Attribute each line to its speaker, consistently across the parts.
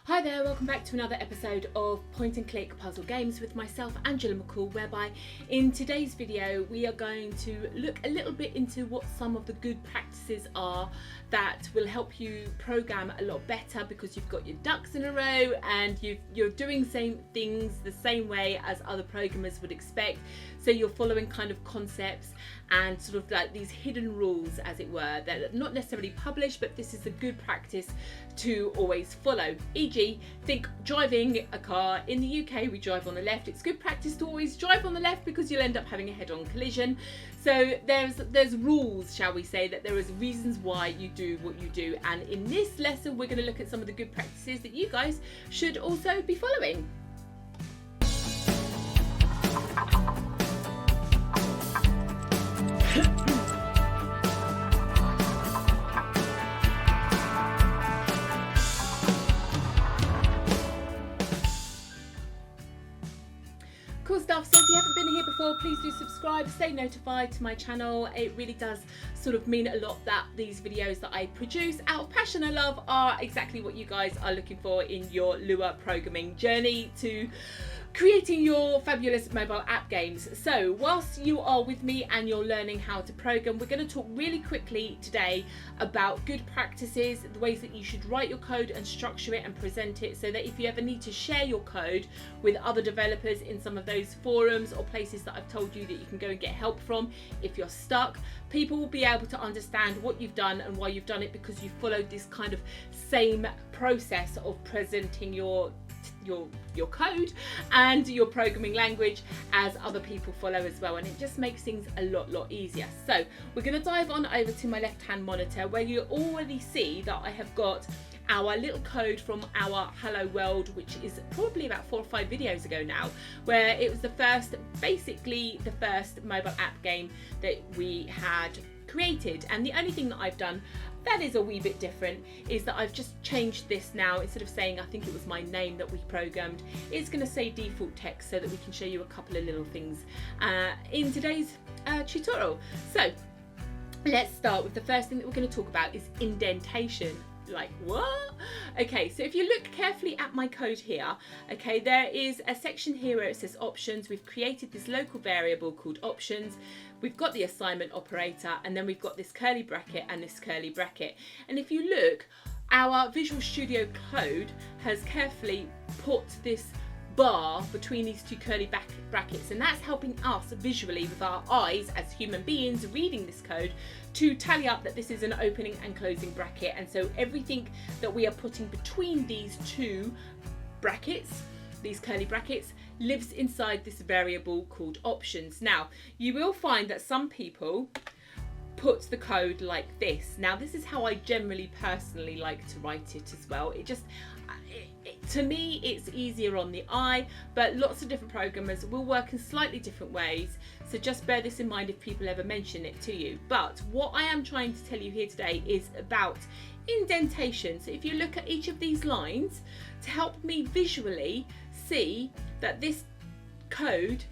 Speaker 1: Hi there, welcome back to another episode of Point and Click Puzzle Games with myself, Angela McCall, whereby in today's video we are going to look a little bit into what some of the good practices are that will help you program a lot better, because you've got your ducks in a row and you're doing same things the same way as other programmers would expect. So you're following kind of concepts and sort of like these hidden rules, as it were, that are not necessarily published, but this is a good practice to always follow. E.g., think driving a car. In the UK we drive on the left. It's good practice to always drive on the left because you'll end up having a head-on collision. So there's rules, shall we say, that there is reasons why you do what you do, and in this lesson we're going to look at some of the good practices that you guys should also be following. Cool stuff. So if you haven't been here before, please do subscribe, stay notified to my channel. It really does sort of mean a lot that these videos that I produce out of passion and love are exactly what you guys are looking for in your Lua programming journey to creating your fabulous mobile app games. So whilst you are with me and you're learning how to program, we're going to talk really quickly today about good practices, the ways that you should write your code and structure it and present it, so that if you ever need to share your code with other developers in some of those forums or places that I've told you that you can go and get help from, if you're stuck, people will be able to understand what you've done and why you've done it, because you followed this kind of same process of presenting your code and your programming language as other people follow as well, and it just makes things a lot easier. So we're going to dive on over to my left hand monitor, where you already see that I have got our little code from our Hello World, which is probably about 4 or 5 videos ago now, where it was basically the first mobile app game that we had created. And the only thing that I've done that is a wee bit different is that I've just changed this now. Instead of saying, I think it was my name that we programmed, it's going to say default text, so that we can show you a couple of little things in today's tutorial. So let's start with the first thing that we're going to talk about is indentation. Like, what? Okay, so if you look carefully at my code here, okay, there is a section here where it says options. We've created this local variable called options. We've got the assignment operator, and then we've got this curly bracket and this curly bracket. And if you look, our Visual Studio code has carefully put this bar between these two curly brackets, and that's helping us visually with our eyes as human beings reading this code to tally up that this is an opening and closing bracket. And so everything that we are putting between these two brackets, these curly brackets, lives inside this variable called options. Now you will find that some people put the code like this. Now this is how I generally personally like to write it as well. To me it's easier on the eye, but lots of different programmers will work in slightly different ways, so just bear this in mind if people ever mention it to you. But what I am trying to tell you here today is about indentation. So if you look at each of these lines to help me visually see that this code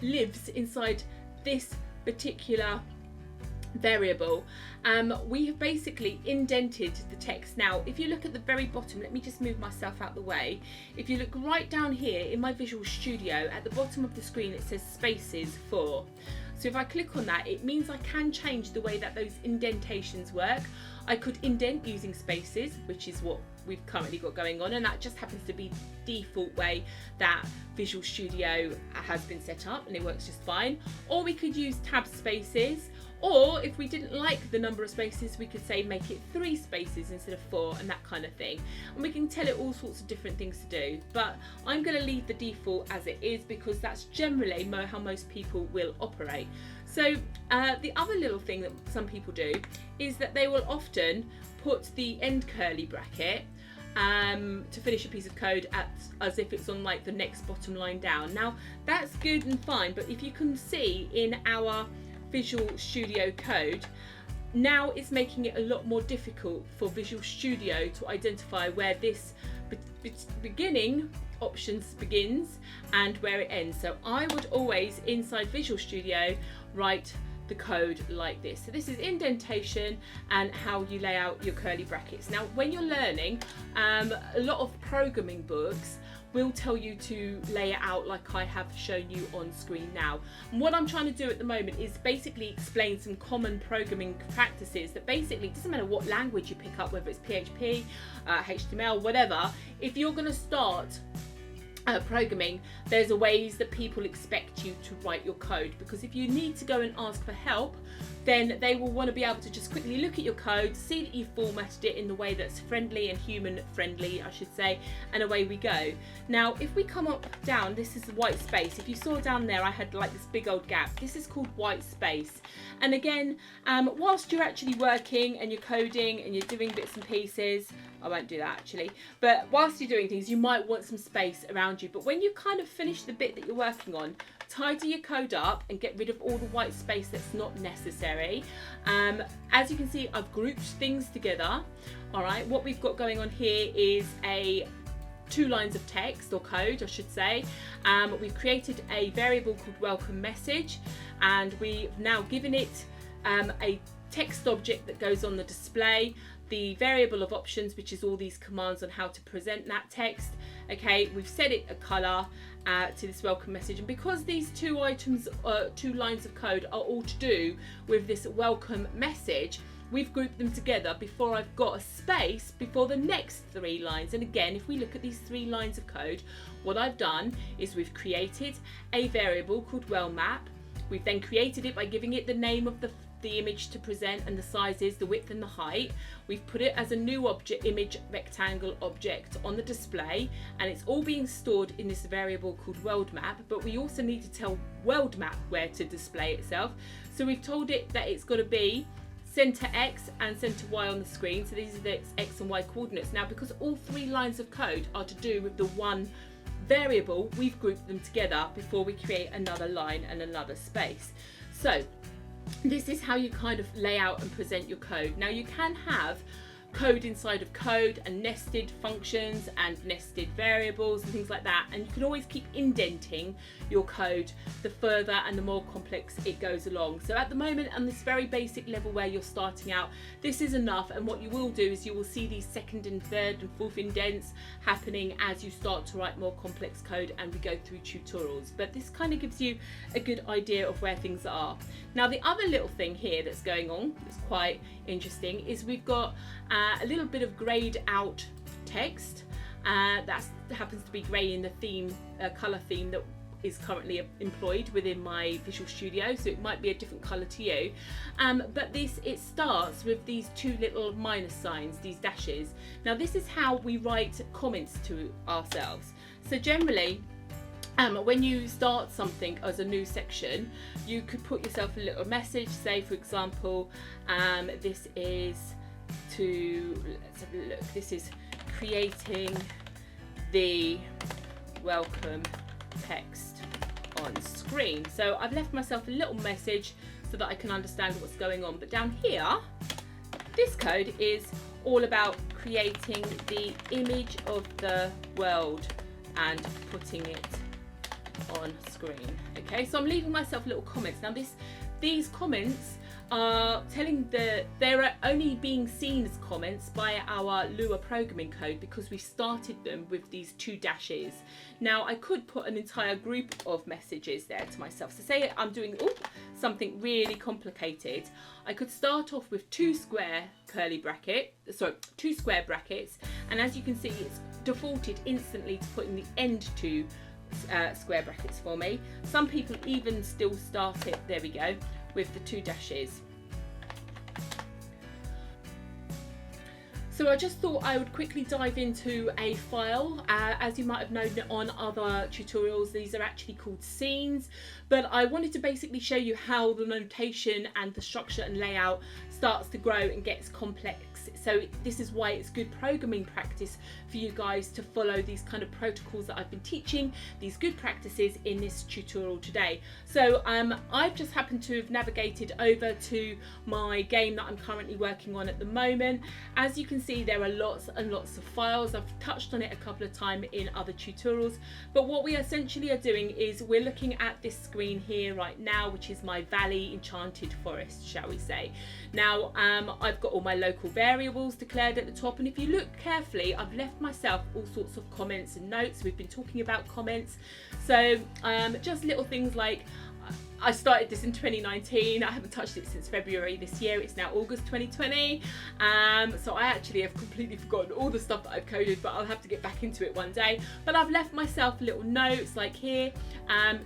Speaker 1: lives inside this particular variable, we have basically indented the text. Now if you look at the very bottom, let me just move myself out the way. If you look right down here in my Visual Studio, at the bottom of the screen it says spaces 4. So if I click on that, it means I can change the way that those indentations work. I could indent using spaces, which is what we've currently got going on, and that just happens to be the default way that Visual Studio has been set up, and it works just fine. Or we could use tab spaces, or if we didn't like the number of spaces, we could say make it 3 spaces instead of 4, and that kind of thing. And we can tell it all sorts of different things to do, but I'm going to leave the default as it is because that's generally how most people will operate. So the other little thing that some people do is that they will often put the end curly bracket to finish a piece of code as if it's on like the next bottom line down. Now that's good and fine, but if you can see in our Visual Studio code, now it's making it a lot more difficult for Visual Studio to identify where this beginning options begins and where it ends. So I would always inside Visual Studio write the code like this. So this is indentation and how you lay out your curly brackets. Now when you're learning, a lot of programming books will tell you to lay it out like I have shown you on screen now. And what I'm trying to do at the moment is basically explain some common programming practices that basically, it doesn't matter what language you pick up, whether it's PHP, HTML, whatever, if you're going to start programming, there's a ways that people expect you to write your code, because if you need to go and ask for help, then they will want to be able to just quickly look at your code, see that you formatted it in the way that's friendly and human friendly, I should say, and away we go. Now if we come up down, this is the white space. If you saw down there I had like this big old gap, this is called white space. And again, whilst you're actually working and you're coding and you're doing bits and pieces, I won't do that actually, but whilst you're doing things you might want some space around you. But when you kind of finish the bit that you're working on, tidy your code up and get rid of all the white space that's not necessary. As you can see, I've grouped things together. All right, what we've got going on here is two lines of text, or code I should say. We've created a variable called welcome message, and we've now given it a text object that goes on the display, the variable of options, which is all these commands on how to present that text. Okay, we've set it a color to this welcome message, and because these two lines of code are all to do with this welcome message, we've grouped them together before I've got a space before the next three lines. And again, if we look at these three lines of code, what I've done is we've created a variable called well_map. We've then created it by giving it the name of the image to present and the sizes, the width and the height. We've put it as a new object, image rectangle object on the display, and it's all being stored in this variable called world_map. But we also need to tell world_map where to display itself. So we've told it that it's got to be center X and center Y on the screen. So these are the X and Y coordinates. Now because all three lines of code are to do with the one variable, we've grouped them together before we create another line and another space. So this is how you kind of lay out and present your code. Now you can have code inside of code and nested functions and nested variables and things like that, and you can always keep indenting your code the further and the more complex it goes along. So at the moment, on this very basic level where you're starting out, this is enough, and what you will do is you will see these second and third and fourth indents happening as you start to write more complex code and we go through tutorials. But this kind of gives you a good idea of where things are. Now the other little thing here that's going on that's quite interesting is we've got a little bit of grayed out text that happens to be grey in the theme, colour theme that is currently employed within my Visual Studio, so it might be a different colour to you. But it starts with these two little minus signs, these dashes. Now this is how we write comments to ourselves. So generally, when you start something as a new section, you could put yourself a little message, say for example, this is let's have a look, this is creating the welcome text on screen. So I've left myself a little message so that I can understand what's going on. But down here, this code is all about creating the image of the world and putting it on screen. Okay, so I'm leaving myself little comments. Now these comments are telling they're only being seen as comments by our Lua programming code because we started them with these two dashes. Now I could put an entire group of messages there to myself. So say I'm doing something really complicated, I could start off with two square brackets, and as you can see it's defaulted instantly to putting the end to square brackets for me. Some people even still start it, there we go, with the two dashes. So I just thought I would quickly dive into a file. As you might have known on other tutorials, these are actually called scenes, but I wanted to basically show you how the notation and the structure and layout starts to grow and gets complex. So this is why it's good programming practice for you guys to follow these kind of protocols that I've been teaching, these good practices in this tutorial today. So I've just happened to have navigated over to my game that I'm currently working on at the moment. As you can see, there are lots and lots of files. I've touched on it a couple of times in other tutorials, but what we essentially are doing is we're looking at this screen here right now, which is my Valley Enchanted Forest, shall we say. Now I've got all my local variables declared at the top, and if you look carefully, I've left myself all sorts of comments and notes. We've been talking about comments, so just little things like I started this in 2019. I haven't touched it since February this year. It's now August 2020. So I actually have completely forgotten all the stuff that I've coded, but I'll have to get back into it one day. But I've left myself little notes like here,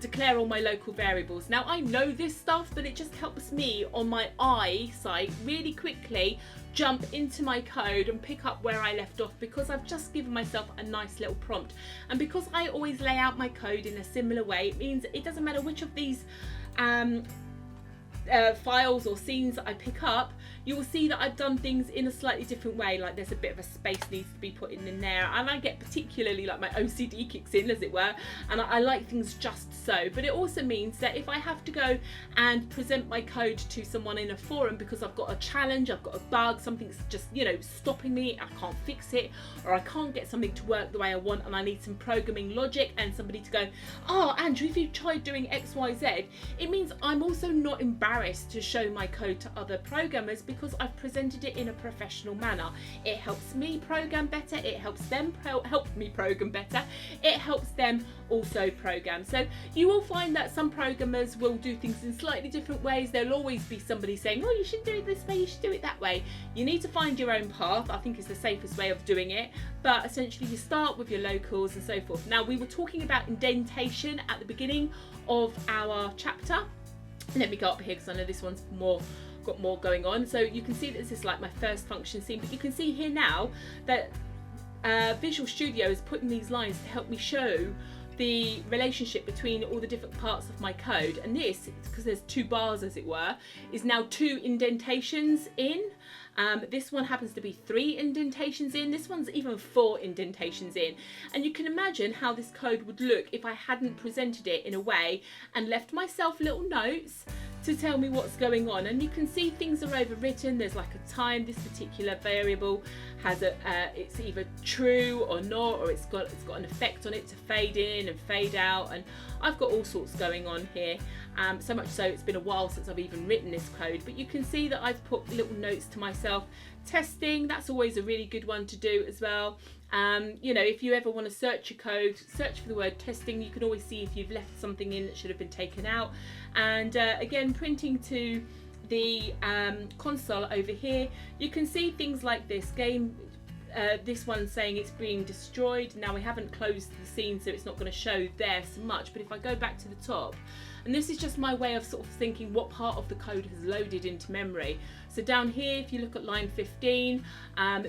Speaker 1: declare all my local variables. Now I know this stuff, but it just helps me on my eyesight really quickly jump into my code and pick up where I left off, because I've just given myself a nice little prompt. And because I always lay out my code in a similar way, it means it doesn't matter which of these files or scenes that I pick up, you will see that I've done things in a slightly different way. Like there's a bit of a space needs to be put in there, and I get particularly like my OCD kicks in, as it were, and I like things just so. But it also means that if I have to go and present my code to someone in a forum because I've got a challenge, I've got a bug, something's just, you know, stopping me, I can't fix it, or I can't get something to work the way I want, and I need some programming logic and somebody to go, oh Andrew, if you've tried doing XYZ, it means I'm also not embarrassed to show my code to other programmers, because I've presented it in a professional manner. It helps me program better, it helps them help me program better, it helps them also program. So you will find that some programmers will do things in slightly different ways. There'll always be somebody saying, oh, you should do it this way, you should do it that way. You need to find your own path. I think it's the safest way of doing it, but essentially you start with your locals and so forth. Now, we were talking about indentation at the beginning of our chapter. Let me go up here because I know this one's got more going on. So you can see that this is like my first function scene, but you can see here now that Visual Studio is putting these lines to help me show the relationship between all the different parts of my code. And this, because there's two bars as it were, is now 2 indentations in. This one happens to be 3 indentations in. This one's even 4 indentations in. And you can imagine how this code would look if I hadn't presented it in a way and left myself little notes to tell me what's going on. And you can see things are overwritten. There's like a time. This particular variable has a it's either true or not, or it's got an effect on it to fade in and fade out, and I've got all sorts going on here. So much so it's been a while since I've even written this code, but you can see that I've put little notes to myself. Testing, that's always a really good one to do as well. You know, if you ever want to search your code, search for the word testing. You can always see if you've left something in that should have been taken out. And again, printing to the console over here, you can see things like this game. This one's saying it's being destroyed. Now we haven't closed the scene, so it's not going to show there so much, but if I go back to the top, and this is just my way of sort of thinking what part of the code has loaded into memory. So down here, if you look at line 15,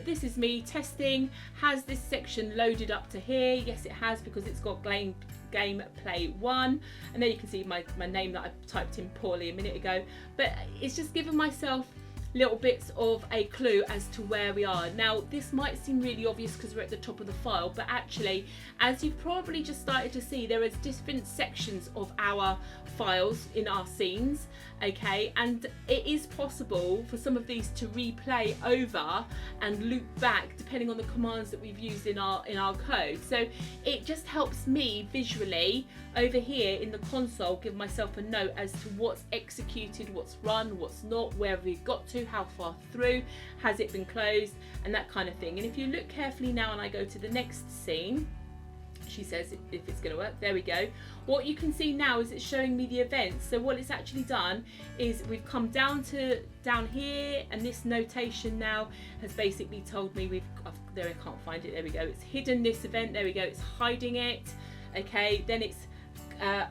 Speaker 1: this is me testing. Has this section loaded up to here? Yes, it has, because it's got gameplay 1, and there you can see my name that I typed in poorly a minute ago. But it's just given myself little bits of a clue as to where we are. Now, this might seem really obvious because we're at the top of the file, but actually, as you've probably just started to see, there is different sections of our files in our scenes, okay, and it is possible for some of these to replay over and loop back depending on the commands that we've used in our code. So it just helps me visually over here in the console give myself a note as to what's executed, what's run, what's not, where we've got to, how far through, has it been closed, and that kind of thing. And if you look carefully now and I go to the next scene, she says if it's going to work, there we go. What you can see now is it's showing me the events. So what it's actually done is we've come down here, and this notation now has basically told me there, I can't find it, there we go, it's hidden this event, there we go, it's hiding it, okay, then it's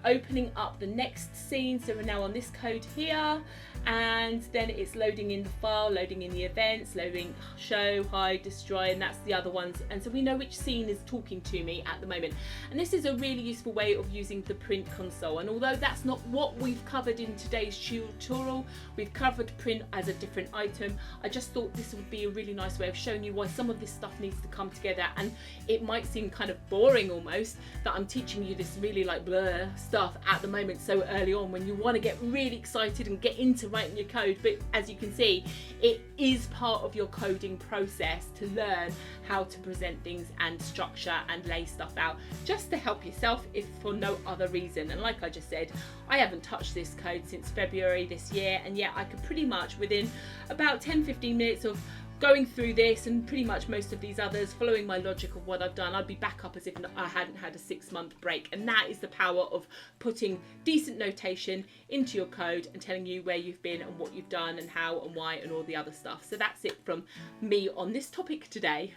Speaker 1: opening up the next scene, so we're now on this code here, and then it's loading in the file, loading in the events, loading show, hide, destroy, and that's the other ones. And so we know which scene is talking to me at the moment. And this is a really useful way of using the print console. And although that's not what we've covered in today's tutorial, we've covered print as a different item, I just thought this would be a really nice way of showing you why some of this stuff needs to come together. And it might seem kind of boring almost that I'm teaching you this really like blur stuff at the moment so early on, when you want to get really excited and get into writing your code. But as you can see, it is part of your coding process to learn how to present things and structure and lay stuff out, just to help yourself, if for no other reason. And like I just said, I haven't touched this code since February this year, and yet I could pretty much within about 10-15 minutes of going through this and pretty much most of these others, following my logic of what I've done, I'd be back up as if I hadn't had a 6-month break. And that is the power of putting decent notation into your code and telling you where you've been and what you've done and how and why and all the other stuff. So that's it from me on this topic today.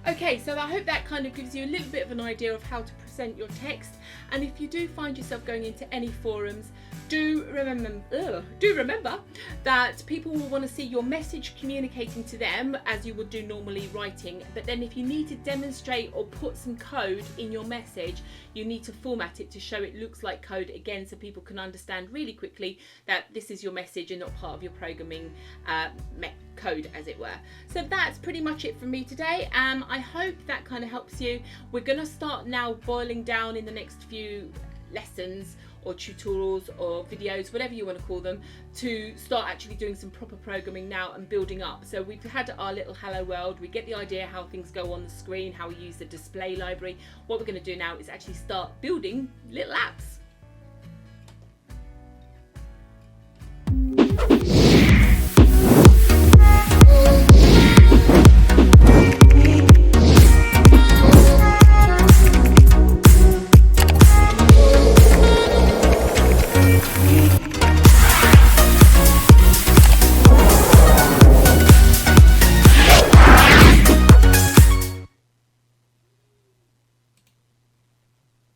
Speaker 1: Okay, so I hope that kind of gives you a little bit of an idea of how to present your text. And if you do find yourself going into any forums, do remember that people will want to see your message communicating to them as you would do normally writing. But then if you need to demonstrate or put some code in your message, you need to format it to show it looks like code again, so people can understand really quickly that this is your message and not part of your programming code, as it were. So that's pretty much it from me today. I hope that kind of helps you. We're going to start now boiling down in the next few lessons or tutorials or videos, whatever you want to call them, to start actually doing some proper programming now and building up. So we've had our little hello world, we get the idea how things go on the screen, how we use the display library. What we're going to do now is actually start building little apps.